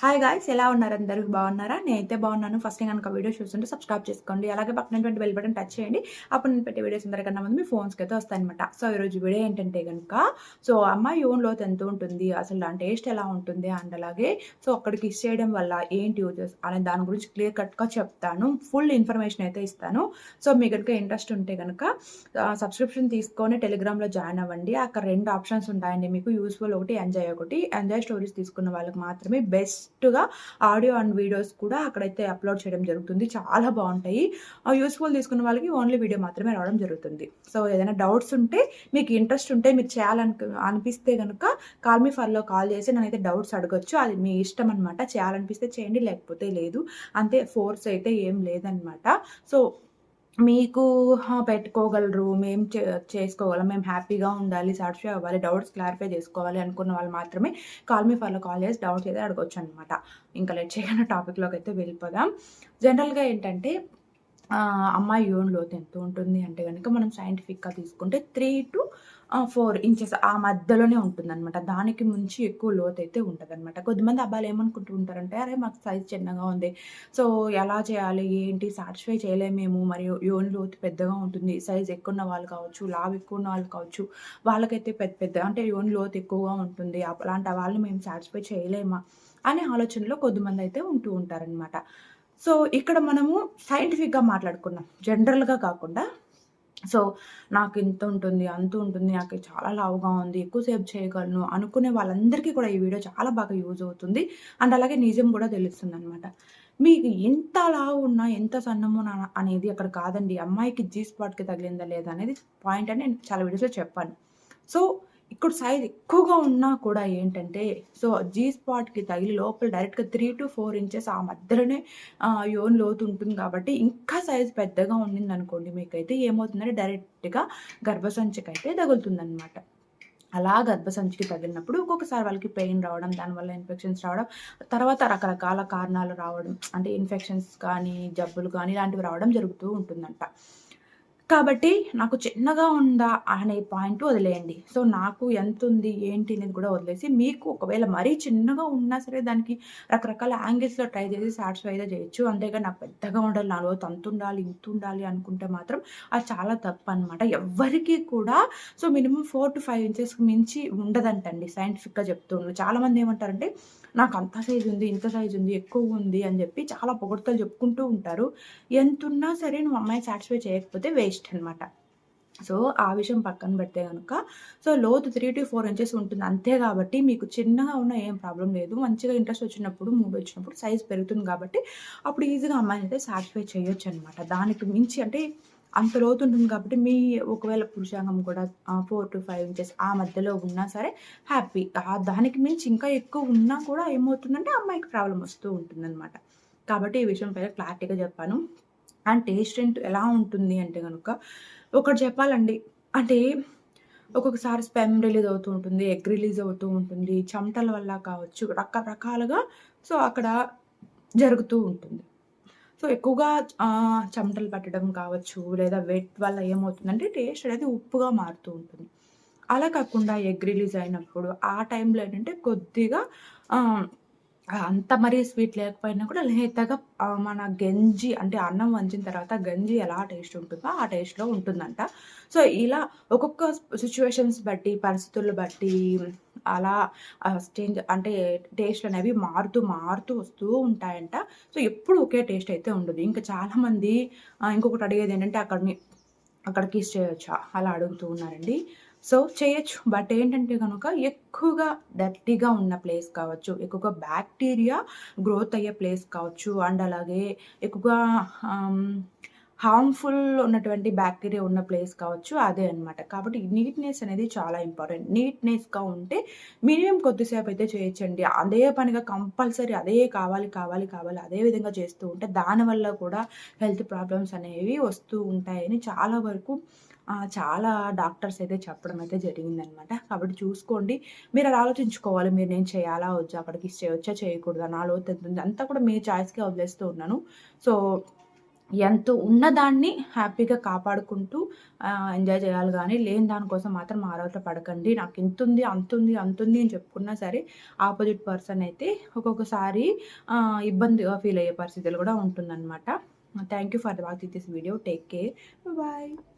Hi guys, ఎలా ఉన్నారు? అందరూ బాగున్నారా? నేనైతే బాగున్నాను. ఫస్ట్ గనుక వీడియో చూస్తుంటే సబ్స్క్రైబ్ చేసుకోండి. అలాగే పక్కనటువంటి బెల్ బటన్ టచ్ చేయండి. అప్పుడు నేను పెట్టే వీడియోస్ అందరికన్నా ముందు మీ ఫోన్స్‌కైతే వస్తాయన్నమాట. సో, ఈరోజు వీడియో ఏంటంటే గనుక అమ్మాయి ఓన్ లోత్ ఎంత ఉంటుంది? అసలు దాని టేస్ట్ ఎలా ఉంటుంది? అండ్ అలాగే అక్కడ కిస్ చేయడం వల్ల ఏంటి యూజెస్ అనే దాని గురించి క్లియర్ కట్‌గా చెప్తాను. ఫుల్ ఇన్ఫర్మేషన్ అయితే ఇస్తాను. మీకు గనుక ఇంట్రెస్ట్ ఉంటే గనుక సబ్స్క్రిప్షన్ తీసుకొని టెలిగ్రామ్‌లో జాయిన్ అవ్వండి. అక్కడ 2 ఆప్షన్స్ ఉంటాయండి మీకు. యూజ్‌ఫుల్ ఒకటి, ఎంజాయ్ ఒకటి. ఎంజాయ్ స్టోరీస్ తీసుకున్న వాళ్ళకి మాత్రమే బెస్ట్‌గా ఆడియో అండ్ వీడియోస్ కూడా అక్కడైతే అప్‌లోడ్ చేయడం జరుగుతుంది. చాలా బావుంటాయి. యూజ్‌ఫుల్ తీసుకున్న వాళ్ళకి ఓన్లీ వీడియో మాత్రమే రావడం జరుగుతుంది. ఏదైనా డౌట్స్ ఉంటే, మీకు ఇంట్రెస్ట్ ఉంటే, మీరు అనిపిస్తే గనుక కాల్ మీ ఫర్‌లో కాల్ చేసి నన్నైతే డౌట్స్ అడగొచ్చు. అది మీ ఇష్టం అనమాట. చేయాలనిపిస్తే చేయండి, లేకపోతే లేదు. అంతే, ఫోర్స్ అయితే ఏం లేదనమాట. సో మీకు పెట్టుకోగలరు. మేము చేసుకోగలం. మేము హ్యాపీగా ఉండాలి, సాటిస్ఫై అవ్వాలి, డౌట్స్ క్లారిఫై చేసుకోవాలి అనుకున్న వాళ్ళు మాత్రమే కాల్ మీ ఫర్‌లో కాల్ చేసి డౌట్స్ అయితే అడగొచ్చనమాట. ఇంకా లేట్ చేయకుండా టాపిక్‌లోకైతే వెళ్ళిపోదాం. జనరల్‌గా ఏంటంటే అమ్మాయి యోని లోతు ఎంత ఉంటుంది అంటే గనక మనం సైంటిఫిక్‌గా తీసుకుంటే 3-4 ఇంచెస్ ఆ మధ్యలోనే ఉంటుందనమాట. దానికి మించి ఎక్కువ లోతైతే ఉండదనమాట. కొద్దిమంది అబ్బాయిలు ఏమనుకుంటూ ఉంటారంటే, "అరే! మాకు సైజ్ చిన్నగా ఉంది. సో, ఎలా చేయాలి? ఏంటి? సాటిస్ఫై చేయలేమేమో. మరియు యోని లోతు పెద్దగా ఉంటుంది. సైజ్ ఎక్కువున్న వాళ్ళు కావచ్చు, లావు ఎక్కువున్న వాళ్ళు కావచ్చు, వాళ్ళకైతే పెద్ద పెద్ద అంటే యోని లోతు ఎక్కువగా ఉంటుంది. అలాంటి వాళ్ళని మేము సాటిస్ఫై చేయలేమా?" అనే ఆలోచనలో కొద్దిమందైతే ఉంటూ ఉంటారనమాట. ఇక్కడ మనము సైంటిఫిక్‌గా మాట్లాడుకుందాం. జనరల్‌గా కాకుండా. సో, నాకింత ఉంటుంది, అంత ఉంటుంది, నాకు చాలా లావుగా ఉంది, ఎక్కువ సేపు చేయగలను అనుకునే వాళ్ళందరికీ కూడా ఈ వీడియో చాలా బాగా యూజ్ అవుతుంది. అండ్ అలాగే నిజం కూడా తెలుస్తుందనమాట. మీకు ఎంత లావు ఉన్నా, ఎంత సన్నమున్నా అనేది అక్కడ కాదండి. అమ్మాయికి జీ స్పాట్‌కి తగిలిందా లేదా అనేది పాయింట్ అని నేను చాలా వీడియోస్‌లో చెప్పాను. సో, ఇక్కడ సైజ్ ఎక్కువగా ఉన్నా కూడా ఏంటంటే, జీ స్పాట్‌కి తగిలి లోపల డైరెక్ట్‌గా 3-4 ఇంచెస్ ఆ మధ్యలోనే యోని లోతు ఉంటుంది కాబట్టి, ఇంకా సైజ్ పెద్దగా ఉండిందనుకోండి మీకైతే ఏమవుతుందంటే డైరెక్ట్‌గా గర్భసంచికైతే తగులుతుందనమాట. అలా గర్భసంచికి తగిలినప్పుడు ఒక్కొక్కసారి వాళ్ళకి పెయిన్ రావడం, దానివల్ల ఇన్ఫెక్షన్స్ రావడం, తర్వాత రకరకాల కారణాలు రావడం, అంటే ఇన్ఫెక్షన్స్ కానీ, జబ్బులు కానీ ఇలాంటివి రావడం జరుగుతూ ఉంటుందంట. కాబట్టి నాకు చిన్నగా ఉందా అనే పాయింట్ వదిలేయండి. నాకు ఎంతుంది, ఏంటి అనేది కూడా వదిలేసి, మీకు ఒకవేళ మరీ చిన్నగా ఉన్నా సరే దానికి రకరకాల యాంగిల్స్‌లో ట్రై చేసి సాటిస్ఫై అయితే చేయొచ్చు. అంతేగాని నాకు పెద్దగా ఉండాలి, నా లోతు అంతుండాలి, ఇంతుండాలి అనుకుంటే మాత్రం అది చాలా తప్పనమాట. ఎవ్వరికీ కూడా మినిమమ్ 4-5 ఇంచెస్‌కి మించి ఉండదంటండి, సైంటిఫిక్‌గా చెప్తున్నారు. చాలామంది ఏమంటారంటే, నాకు అంత సైజ్ ఉంది, ఇంత సైజ్ ఉంది, ఎక్కువుంది అని చెప్పి చాలా పొగడ్తలు చెప్పుకుంటూ ఉంటారు. ఎంతున్నా సరే నువ్వు అమ్మాయిని సాటిస్ఫై చేయకపోతే వేస్ట్ అనమాట. ఆ విషయం పక్కన పెడితే గనుక లోతు 3-4 ఇంచెస్ ఉంటుంది. అంతే గాబట్టి మీకు చిన్నగా ఉన్నా ఏం ప్రాబ్లమ్ లేదు. మంచిగా ఇంట్రెస్ట్ వచ్చినప్పుడు, మూడ్ వచ్చినప్పుడు సైజ్ పెరుగుతుంది గాబట్టి, అప్పుడు ఈజీగా అమ్మాయినైతే సాటిస్ఫై చేయొచ్చనమాట. దానికి మించి అంటే అంత లోతు ఉంటుంది కాబట్టి, ఒకవేళ పురుషాంగం కూడా 4-5 ఇంచెస్ ఆ మధ్యలో ఉన్నా సరే హ్యాపీ. దానికి మించి ఇంకా ఎక్కువ ఉన్నా కూడా ఏమవుతుందంటే అమ్మాయికి ప్రాబ్లమ్ వస్తూ ఉంటుందనమాట. కాబట్టి ఈ విషయం పైన క్లారిటీగా చెప్పాను. అండ్ టేస్ట్ ఎలా ఉంటుంది అంటే గనుక, ఒకటి చెప్పాలండి. అంటే ఒక్కొక్కసారి స్పెర్మ్ రిలీజ్ అవుతూ ఉంటుంది. ఎగ్ రిలీజ్ అవుతూ ఉంటుంది. చెమటల వల్ల కావచ్చు, రకరకాలుగా అక్కడ జరుగుతూ ఉంటుంది. ఎక్కువగా చెమటలు పట్టడం కావచ్చు, లేదా వెట్ వల్ల ఏమవుతుందంటే టేస్ట్ అనేది ఉప్పుగా మారుతూ ఉంటుంది. అలా కాకుండా ఎగ్ రిలీజ్ అయినప్పుడు ఆ టైంలో ఏంటంటే కొద్దిగా ఆహ్ అంత మరీ స్వీట్ లేకపోయినా కూడా లేతగా మన గంజి అంటే అన్నం వంచిన తర్వాత గంజి ఎలా టేస్ట్ ఉంటుందో ఆ టేస్ట్‌లో ఉంటుందంట. ఇలా ఒక్కొక్క సిట్యుయేషన్స్ బట్టి, పరిస్థితులు బట్టి అలా చేంజ్ అంటే టేస్ట్‌లనేవి మారుతూ, మారుతూ వస్తూ ఉంటాయంట. ఎప్పుడు ఒకే టేస్ట్ అయితే ఉండదు. ఇంకా చాలామంది ఇంకొకటి అడిగేదేంటంటే అక్కడ కిస్ చేయొచ్చా? అలా అడుగుతూ ఉన్నారండి. చేయొచ్చు. బట్ ఏంటంటే గనుక ఎక్కువగా డర్టీగా ఉన్న ప్లేస్ కావచ్చు, ఎక్కువగా బాక్టీరియా గ్రోత్ అయ్యే ప్లేస్ కావచ్చు, అండ్ అలాగే ఎక్కువగా ఆహ్, హార్మ్‌ఫుల్ ఉన్నటువంటి బాక్టీరియా ఉన్న ప్లేస్ కావచ్చు అదే అన్నమాట. కాబట్టి నీట్‌నెస్ అనేది చాలా ఇంపార్టెంట్. నీట్‌నెస్‌గా ఉంటే మినిమమ్ కొద్దిసేపయితే చేయొచ్చండి. అదే పనిగా కంపల్సరీ అదే కావాలి, కావాలి, కావాలి అదే విధంగా చేస్తూ ఉంటే దానివల్ల కూడా హెల్త్ ప్రాబ్లమ్స్ అనేవి వస్తూ ఉంటాయని చాలా వరకు చాలా డాక్టర్స్ అయితే చెప్పడం అయితే జరిగిందనమాట. కాబట్టి చూసుకోండి. మీరలా ఆలోచించుకోవాలి. నేను చేయాలా? వద్దా? అక్కడికి చేయొచ్చా? చేయకూడదా? నా లోతు ఎంతుంది? అంతా కూడా మీ చాయిస్‌కే వదిలేస్తూ ఉన్నాను. సో ఎంత ఉన్నదాన్ని హ్యాపీగా కాపాడుకుంటూ ఎంజాయ్ చేయాలి గానీ, లేని దానికోసం మాత్రం ఆరాట పడకండి. నాకు ఇంతుంది, అంతుంది, అంతుంది అని చెప్పుకున్నా సరే, ఆపోజిట్ పర్సన్ అయితే ఒక్కొక్కసారి ఇబ్బందిగా ఫీల్ అయ్యే పరిస్థితులు గూడా ఉంటుందనమాట. Thank you for watching this video. Take care. Bye.